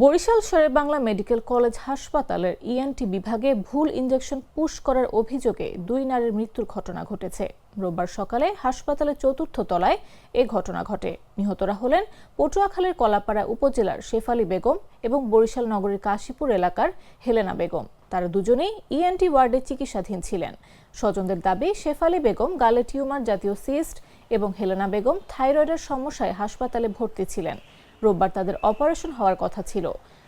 Barishal Sherebangla medical college হাসপাতালের ENT বিভাগে ভুল ইনজেকশন পুশ করার অভিযোগে 2 নারীর মৃত্যুর ঘটনা ঘটেছে। রোববার সকালে হাসপাতালের 4র্থ তলায় এ ঘটনা ঘটে। নিহতরা হলেন পটুয়াখালীর কলাপাড়া উপজেলার শেফালী বেগম এবং বরিশাল নগরীর কাশীপুর এলাকার হেলেনা বেগম। তারা দুজনেই ইএনটি ওয়ার্ডে চিকিৎসাধীন ছিলেন। স্বজনদের দাবি, শেফালী বেগম গালে টিউমার জাতীয় সিস্ট এবং হেলেনা বেগম থাইরয়েডের সমস্যায় হাসপাতালে ভর্তি ছিলেন। রোববার তাদের অপারেশন হওয়ার কথা ছিল।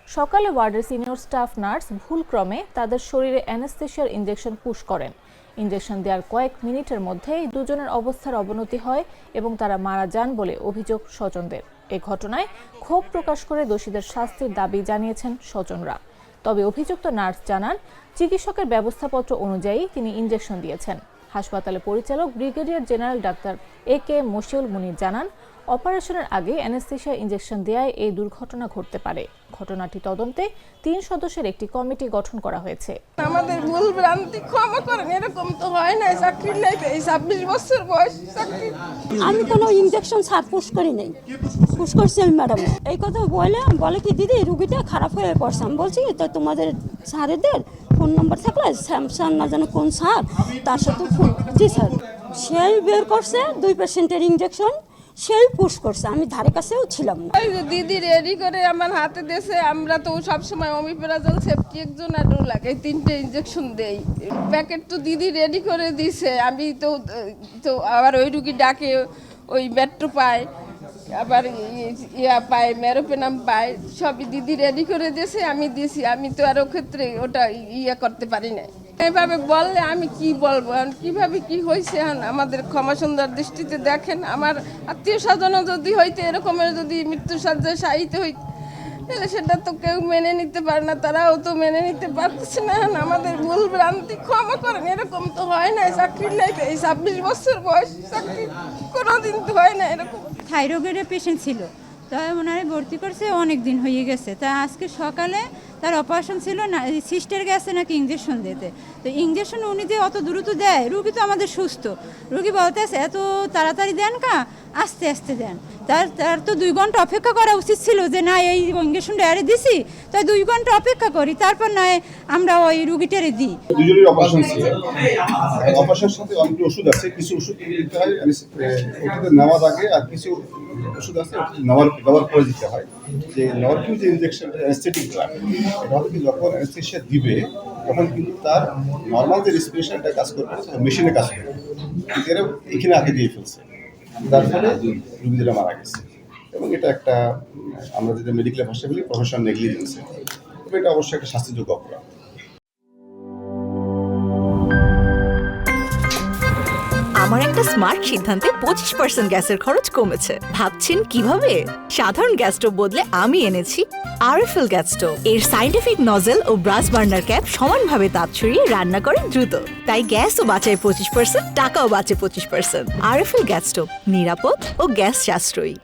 সকালে ওয়ার্ডের সিনিয়র স্টাফ নার্স ভুলক্রমে তাদের শরীরে অ্যানেস্থেসিয়ার ইনজেকশন পুশ করেন। ইনজেকশন দেওয়ার কয়েক মিনিটের মধ্যেই দুজনের অবস্থার অবনতি হয় এবং তারা মারা যান বলে অভিযোগ স্বজনদের। এ ঘটনায় ক্ষোভ প্রকাশ করে দোষীদের শাস্তির দাবি জানিয়েছেন স্বজনরা। তবে অভিযুক্ত নার্স জানান, চিকিৎসকের ব্যবস্থাপত্র অনুযায়ী তিনি ইনজেকশন দিয়েছেন। হাসপাতালের পরিচালক brigadier general doctor A K. Mashiul Munir জানান, অপারেশনের আগে অ্যানেস্থেসিয়া ইনজেকশন দেওয়ায় এই দুর্ঘটনা ঘটতে পারে। ঘটনাটি তদন্তে 3 সদস্যের একটি কমিটি গঠন করা হয়েছে। আমাদের ভুল ভ্রান্তি ক্ষমা করেন, এরকম তো হয় না। চাকরির লাইফে 26 বছর বয়স চাকরি। আমি কোনো ইনজেকশন স্যার পুশ করি নাই, পুশ করছি আমি ম্যাডাম। এই কথা বলে কি দিদি রুগীটা খারাপ হয়ে পড়ছে। আমি বলছি তো তোমাদের স্যারেদের ফোন নম্বর থাকলে স্যামসাং না জানো কোন স্যার, তার সাথে ফোন। জি স্যার, সেই বের করছে 2 পেশেন্টের ইনজেকশন, সেই পুশ করছে। আমি ধারে কাছেও ছিলাম না। দিদি রেডি করে আমার হাতে দিয়েছে। আমরা তো সবসময় অমিপ্রাজল, সেপটিএক্সন আর রুলাক এই 3টে ইনজেকশন দেই। প্যাকেট তো দিদি রেডি করে দিছে। আমি তো আবার ওই রুগী ডাকে ওই মেট্রো পায়, আবার ইয়া পায়, মেরোপেনাম পায়, সবই দিদি রেডি করে দিয়েছে, আমি দিছি। আমি তো আরও ক্ষেত্রে ওটা ইয়া করতে পারি না। এভাবে বললে আমি কি বলবো, কিভাবে কি হয়েছে আমাদের ক্ষমা সুন্দর দৃষ্টিতে দেখেন। আমার আত্মীয় স্বজনও যদি হইতে এরকমের যদি মৃত্যুসজ্জায় শায়িত হইতে, তাহলে সেটা তো কেউ মেনে নিতে পারে না, তারাও তো মেনে নিতে পারছে না। আমাদের ভুল ভ্রান্তি ক্ষমা করেন, এরকম তো হয় না। চাকরির লাইফে 26 বছর বয়স চাকরি, কোনোদিন তো হয় না এরকম। থাইরয়েডের পেশেন্ট ছিল, তাই ওনারে ভর্তি করছে, অনেক দিন হয়ে গেছে। তা আজকে সকালে তার অপারেশন ছিল না, সিস্টার গেছে নাকি ইঞ্জেকশন দিতে। তো ইঞ্জেকশন উনি যে অত দ্রুত দেয়, রুগী তো আমাদের সুস্থ। রুগী বলতেছে এত তাড়াতাড়ি দেন কা, আস্তে আস্তে দেন। তার তো 2 ঘন্টা অপেক্ষা করা উচিত ছিল, যে না এই ইঞ্জেকশনটা আরে দিছি, তাই 2 ঘন্টা অপেক্ষা করি, তারপর নয় আমরা ওই রুগীটারে দিই। দুজনের অপারেশন ছিল। অপারেশনের সাথে অনেক ওষুধ আছে, কিছু ওষুধ দিতে হয় ওষুধ নেওয়ার আগে, আর কিছু ওষুধ আছে নেওয়ার পরে দিতে হয়। যে নরকিউ যে ইনজেকশনটা অ্যানেস্থেটিক ড্রাগ, এটা হলো কি যখন অ্যানেস্থেসিয়া দিবে তখন কিন্তু তার নর্মাল যে রেসপিরেশনটা কাজ করবে মেশিনে কাজ করবে, কিন্তু এরা এখানে আগে দিয়ে ফেলছে, তার ফলে রোগীরা মারা গেছে। এবং এটা একটা আমরা যেটা মেডিকেল ভাষায় বলি প্রফেশনাল নেগলিজেন্স। তবে এটা অবশ্যই একটা শাস্তিযোগ্য অপরাধ। আমার একটা স্মার্ট সিদ্ধান্তে 25% গ্যাসের খরচ কমেছে। ভাবছেন কিভাবে? সাধারণ গ্যাস স্টোভ বদলে আমি এনেছি আরএফএল গ্যাস স্টোভ। এর সাইন্টিফিক নজল ও ব্রাস বার্নার ক্যাপ সমানভাবে তাপ ছড়িয়ে রান্না করে দ্রুত। তাই গ্যাসও বাঁচায় 25%, টাকাও বাঁচে 25%। আরএফএল গ্যাস স্টোভ, নিরাপদ ও গ্যাস সাশ্রয়ী।